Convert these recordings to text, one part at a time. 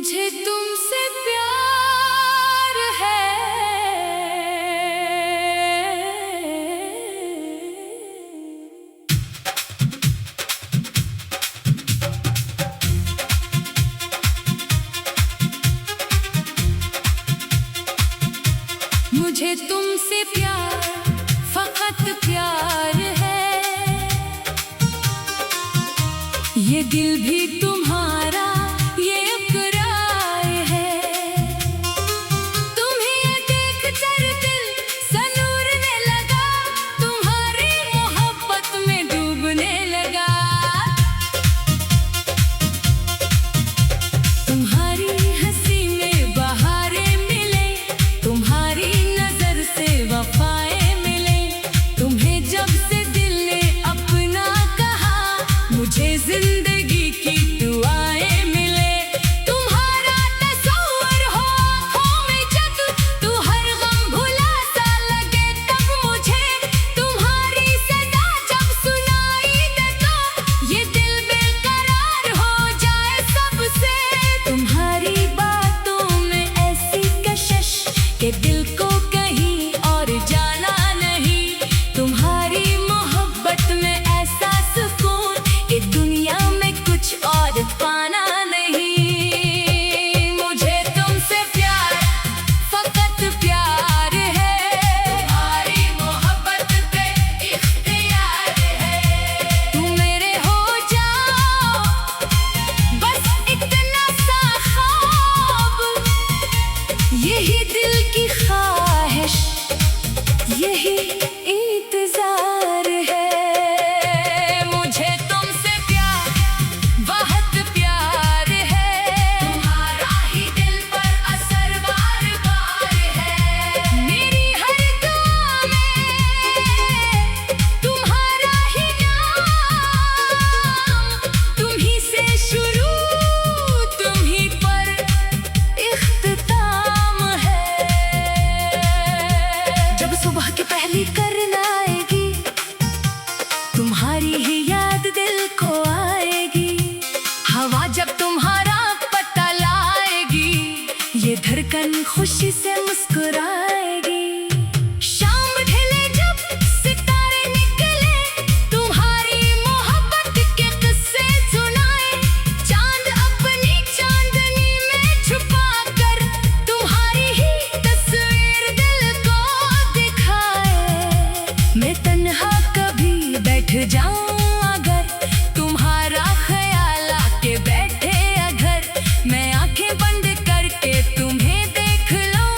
मुझे तुमसे प्यार है। मुझे तुमसे प्यार, फकत प्यार है। ये दिल भी तुम्हारा ये इकरार है। तुम्हें ये देख कर दिल सनूरने लगा, तुम्हारी मोहब्बत में डूबने लगा। तुम्हारी हंसी में बहारें मिले, तुम्हारी नजर से वफाएं मिले। तुम्हें जब से दिल ने अपना कहा, मुझे जिंदगी की दुआएं मिले। तुम्हारा तस्वीर हो आँखों में जब, तू हर गम भुला सा लगे तब मुझे। तुम्हारी सदा जब सुनाई दे तो ये दिल बेकरार हो जाए सबसे। तुम्हारी बातों में ऐसी कशिश के दिल को कहीं और जाना नहीं। तुम्हारी मोहब्बत में ऐसा सुकून कि दुनिया में कुछ और पाना नहीं। मुझे तुमसे प्यार, फकत प्यार है। तुम्हारी मोहब्बत पे इख्तियार है। तुम मेरे हो जाओ, बस इतना सा ख्वाब। यही दिल की ख्वाहिश, यही इंतजार है। मुझे तुमसे प्यार, बहुत प्यार है। तुम्हारा ही दिल पर असर बार बार है। मेरी हर दुआ में तुम्हारा ही नाम। तुम्ही से शुरू, तुम्ही पर इख्तिताम है। जब सुबह की पहली किरण आएगी, तुम्हारी ही याद दिल को आएगी। हवा जब तुम्हारा पता लाएगी, ये धड़कन खुशी से मुस्कुराएगी। शाम ढले जब सितारे निकले, तुम्हारी मोहब्बत के किस्से सुनाए। चांद अपनी चांदनी में छुपा कर, तुम्हारी ही तस्वीर दिल को दिखाए। मैं तन्हा कभी बैठ जाऊं अगर, तुम्हारा ख्याल आके बैठे अगर। मैं आंखें बंद करके तुम्हें देख लूं,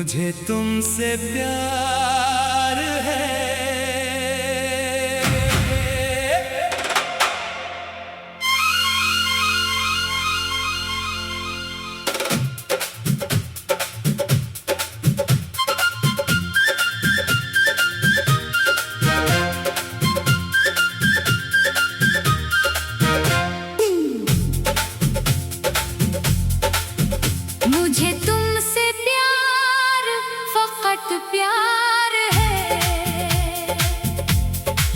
मुझे तुमसे प्यार है। मुझे तुमसे प्यार फकत प्यार है।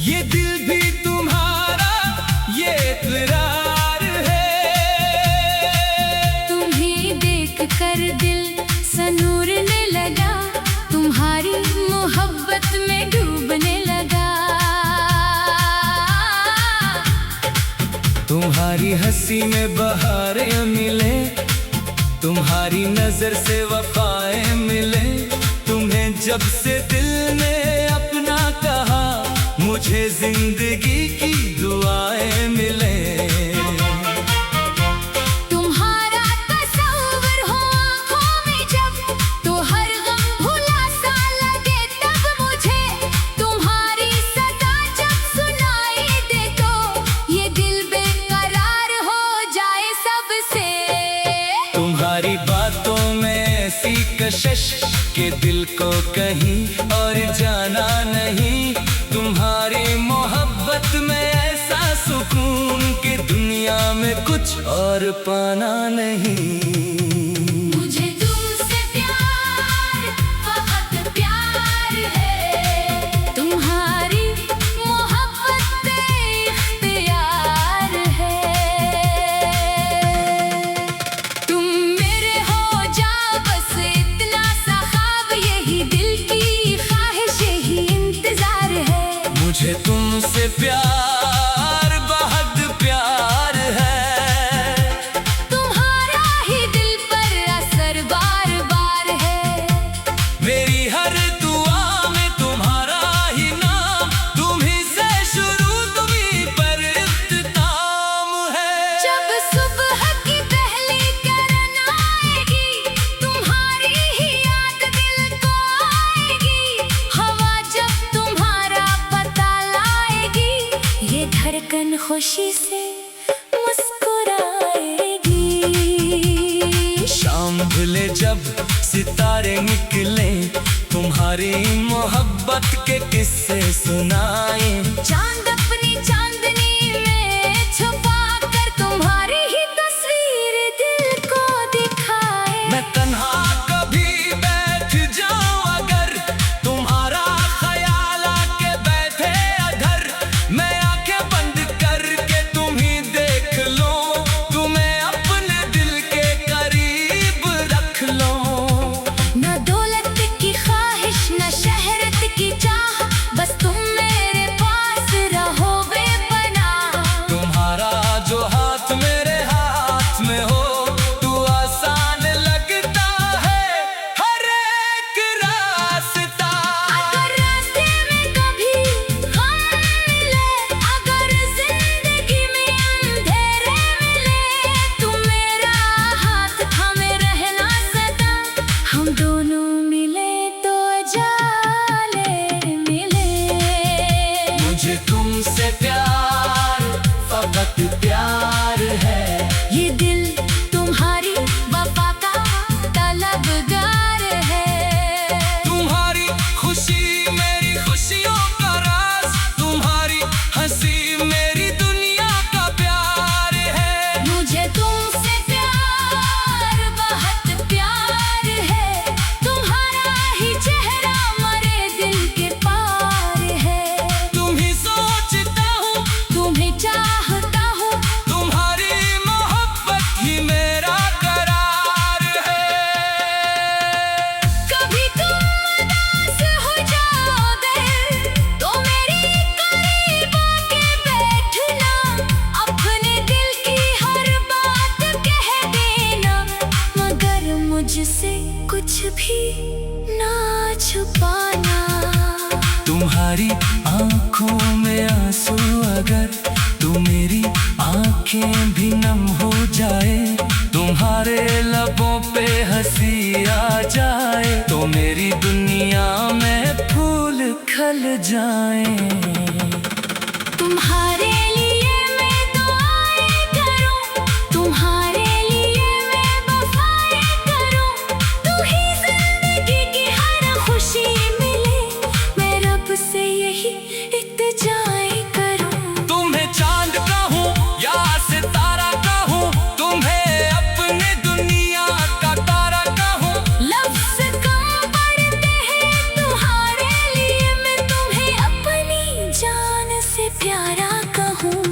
ये दिल भी तुम्हारा ये इकरार है। तुम्हें देख कर दिल सनूरने लगा, तुम्हारी मोहब्बत में डूबने लगा। तुम्हारी हंसी में बहारें मिले, तुम्हारी नजर से वफाएं मिले। तुम्हें जब से दिल ने अपना कहा, मुझे जिंदगी की दुआएं मिले। तुम्हारा तस्वीर हो आँखों में जब, तो हर गम भुला सा लगे तब मुझे। तुम्हारी सदा जब सुनाई दे तो ये दिल बेकरार हो जाए सबसे। तुम्हारी बातों में ऐसी कशिश के दिल को कहीं और जाना नहीं। तुम्हारी मोहब्बत में ऐसा सुकून कि दुनिया में कुछ और पाना नहीं। मुझे तुमसे प्यार फकत प्यार है। तुम्हारी मोहब्बत इख्तियार है। तुम मेरे हो जाओ बस इतना सा ख्वाब, यही दिल की ख्वाहिश यही इंतजार है। मुझे तुमसे प्यार बहुत प्यार है। तुम्हारा ही दिल पर असर बार बार है। मेरी हर दुआ में तुम्हारा ही नाम, तुम्ही से शुरू तुम्ही पर इख्तिताम है। जब सुबह की पहली किरण आएगी, तुम्हारी ही याद दिल को आएगी। हवा जब तुम्हारा पता लाएगी, ये धड़कन खुशी से मुस्कुराएगी। शाम ढले जब सितारे निकले, तुम्हारी मोहब्बत के किस्से सुनाए। चांद अपनी चांदनी में छुपा कर, तुम्हारी ही तस्वीर दिल को दिखाए। मैं तन्हा कभी बैठ जाऊं अगर, तुम्हारा ख्याल आके बैठे अधर। मैं आंखें बंद करके तुम्ही देख लूं, तुम्हें अपने दिल के करीब रख लूं। न दौलत की ख्वाहिश न शहरत की चाह, बस तुम मेरे पास रहो बेपनाह। तुम्हारा जो हाथ मेरे हाथ में हो, तू आसान लगता है हर एक रास्ता। अगर रास्ते में कभी गम मिले, अगर जिंदगी में अंधेरे मिले, तुम मेरा हाथ थामे रहना सदा। हम दोनों मिले तो जाले मिले। मुझे तुमसे प्यार फकत प्यार है। ये दिल तुम्हारी वफा का तलबगार है। तुम्हारी खुशी मेरी खुशियों का राज, तुम्हारी हंसी मेरी दुनिया का प्यार है। मुझे तुमसे प्यार बहुत प्यार है। तुम्हारा ही चेहरा मरे दिल के पार है। तुम ही सोचता हूँ, तुम्हें चाहता हूँ, तुम्हारी मोहब्बत ही मेरा करार है। कभी तुम उदास हो जाओगे तो मेरे करीब आके बैठना। अपने दिल की हर बात कह देना, मगर मुझसे कुछ भी ना छुपाना। तुम्हारी आंखों में आंसू अगर, तो मेरी आंखें भी नम हो जाए। तुम तुम्हारे लबों पे हंसी आ जाए तो मेरी दुनिया में फूल खिल जाएं। तुम्हारे लिए मैं दुआएं करूं, तुम्हारे लिए मैं वफाएं करूं। तू ही जिंदगी की हर खुशी मिले, मैं रब से यही इल्तिजाएं करूं। तुम्हें चांद कहूँ या सितारा कहूँ, तुम्हें अपनी दुनिया का तारा कहूँ। लफ्ज़ कम पड़ते हैं तुम्हारे लिए, मैं तुम्हें अपनी जान से प्यारा कहूँ।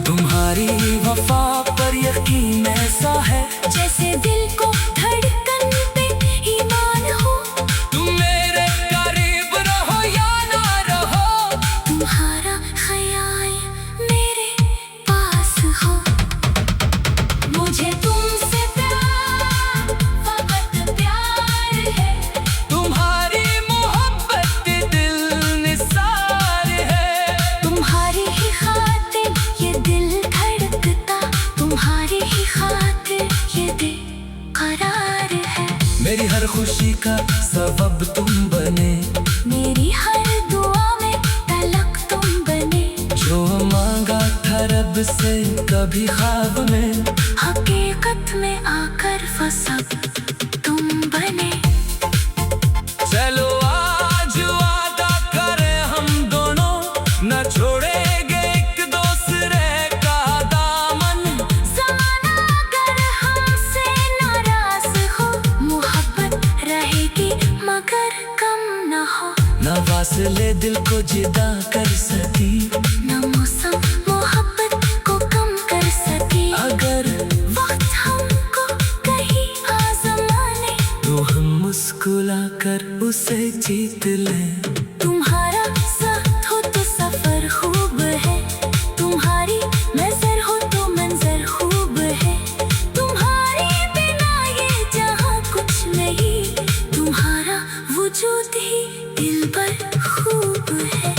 तुम्हारी वफा पर यकीन ऐसा है जैसे दिल को धड़कन पे ईमान हो। तुम मेरे करीब रहो या ना रहो, तुम्हारा ख्याल मेरे पास हो। मुझे तुमसे प्यार, फकत प्यार है। तुम्हारी मोहब्बत दिल निसार है। तुम्हारी ही खातिर ये दिल धड़कता, तुम्हारी ही खातिर ये दिल करार है। मेरी हर खुशी का सबब तुम बने, मेरी हर दुआ में तलक तुम बने। जो मांगा था रब से कभी ख्वाब में, हकीकत में आकर वो सब तुम बने। चलो आज वादा करें हम दोनों, न छोड़ेंगे एक दूसरे का दामन। ज़माना अगर हमसे नाराज़ हो, मोहब्बत रहेगी मगर कम न हो। न फासले दिल को जिदा कर सकी, न मौसम मोहब्बत को कम कर सके। अगर वक्त हमको कहीं आज़माने, तो हम मुस्कुरा कर उसे जीत लें। तुम्हारा साथ हो तो सफर खूब है, तुम्हारी नजर हो तो मंजर खूब है। तुम्हारे बिना ये जहां कुछ नहीं, तुम्हारा वजूद ही दिल पर खूब है।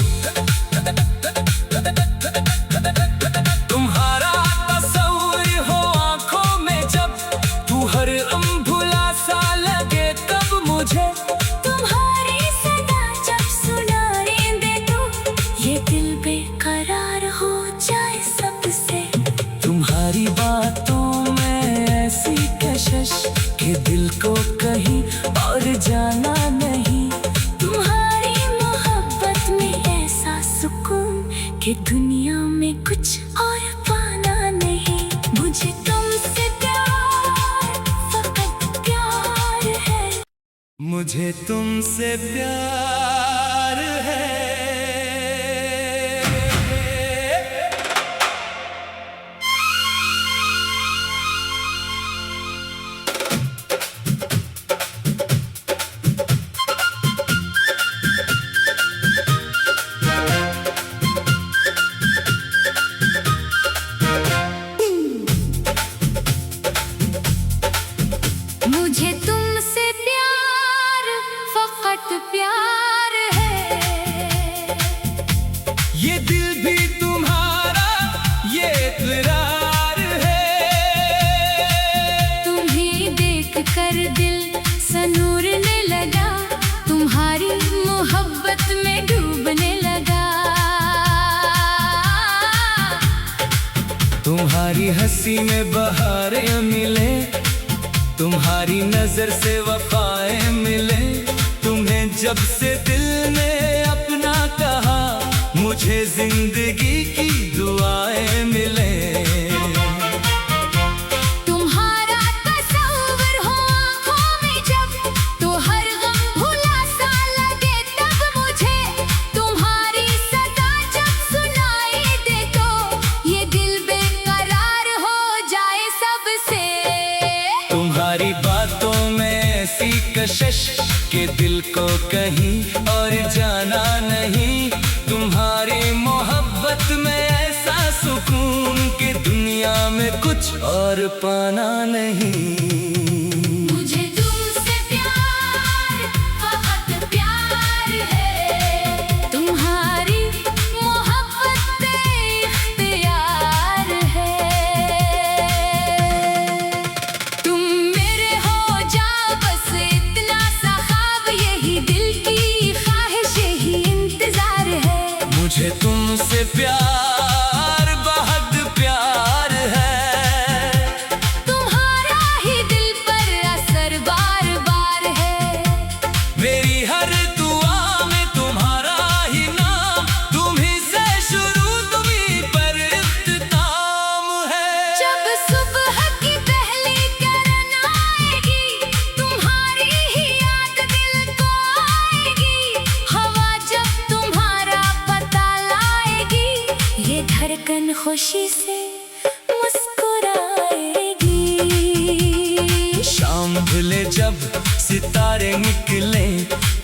तुम्हारा तस्वीर हो आंखों में जब, तू हर अम्भुला सा लगे तब मुझे। तुम्हारी सदा जब सुनाई दे तो, ये दिल बेकरार हो जाए सबसे। तुम्हारी बातों में ऐसी कशिश कि दिल को कहीं और जाना नहीं। तुम्हारी मोहब्बत में ऐसा सुकून कि दुनिया में कुछ और पाना नहीं। मुझे तुमसे प्यार, फकत प्यार है। मुझे तुमसे प्यार है। मुझे तुमसे प्यार, फकत प्यार है। ये दिल भी तुम्हारा ये इकरार है। तुम्हें देख कर दिल सनूरने लगा, तुम्हारी मोहब्बत में डूबने लगा। तुम्हारी हंसी में बहारें मिले, तुम्हारी नजर से वफाएं मिले। तुम्हें जब से दिल ने अपना कहा, मुझे जिंदगी की दुआएं मिले। तुम्हारा तस्वीर हो आँखों में जब, तो हर गम भुला सा लगे तब मुझे। तुम्हारी सदा जब सुनाई दे तो, ये दिल बेकरार हो जाए सबसे। तुम्हारी बातों में ऐसी कशिश कि दिल को कहीं और जाना नहीं। तुम्हारी मोहब्बत में ऐसा सुकून कि दुनिया में कुछ और पाना नहीं। मुझे तुमसे प्यार, फकत प्यार है। तुम्हारी मोहब्बत इख्तियार है। तुम तुमसे प्यार बहुत प्यार है। तुम्हारा ही दिल पर असर बार बार है। मेरी हर दुआ में तुम्हारा ही नाम, तुम्ही से शुरू तुम्ही पर इख्तिताम है। जब सुबह की पहली किरण आएगी, तुम्हारी ही याद दिल को आएगी। हवा जब तुम्हारा पता लाएगी, ये धड़कन खुशी से मुस्कुराएगी। शाम ढले जब सितारे निकले,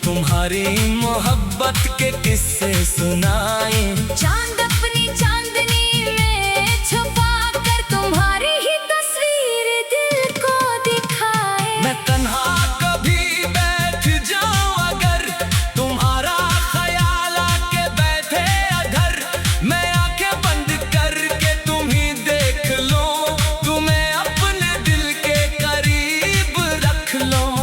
तुम्हारी मोहब्बत के किस्से सुनाए। चांद अपनी चांदनी में छुपा कर तुम्हारी ही तस्वीर दिल को दिखाए। मैं तन्हा कभी बैठ जाऊं अगर, तुम्हारा ख्याल आके बैठे अधर। मैं आंखें बंद करके तुम्ही देख लूं, तुम्हें अपने दिल के करीब रख लूं।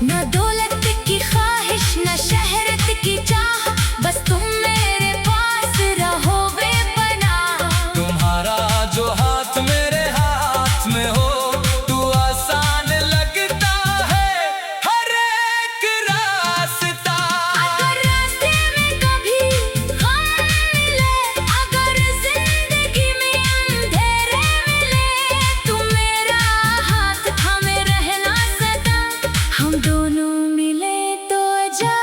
न दौलत की ख्वाहिश न शहरत की चाह, बस तुम मेरे पास रहो बेपनाह। तुम्हारा जो हाथ मेरे हाथ में हो, तू आसान लगता है हर एक रास्ता। अगर रास्ते में कभी गम मिले, अगर जिंदगी में अंधेरे मिले, तुम मेरा हाथ थामे रहना सदा। हम दोनों मिले तो जा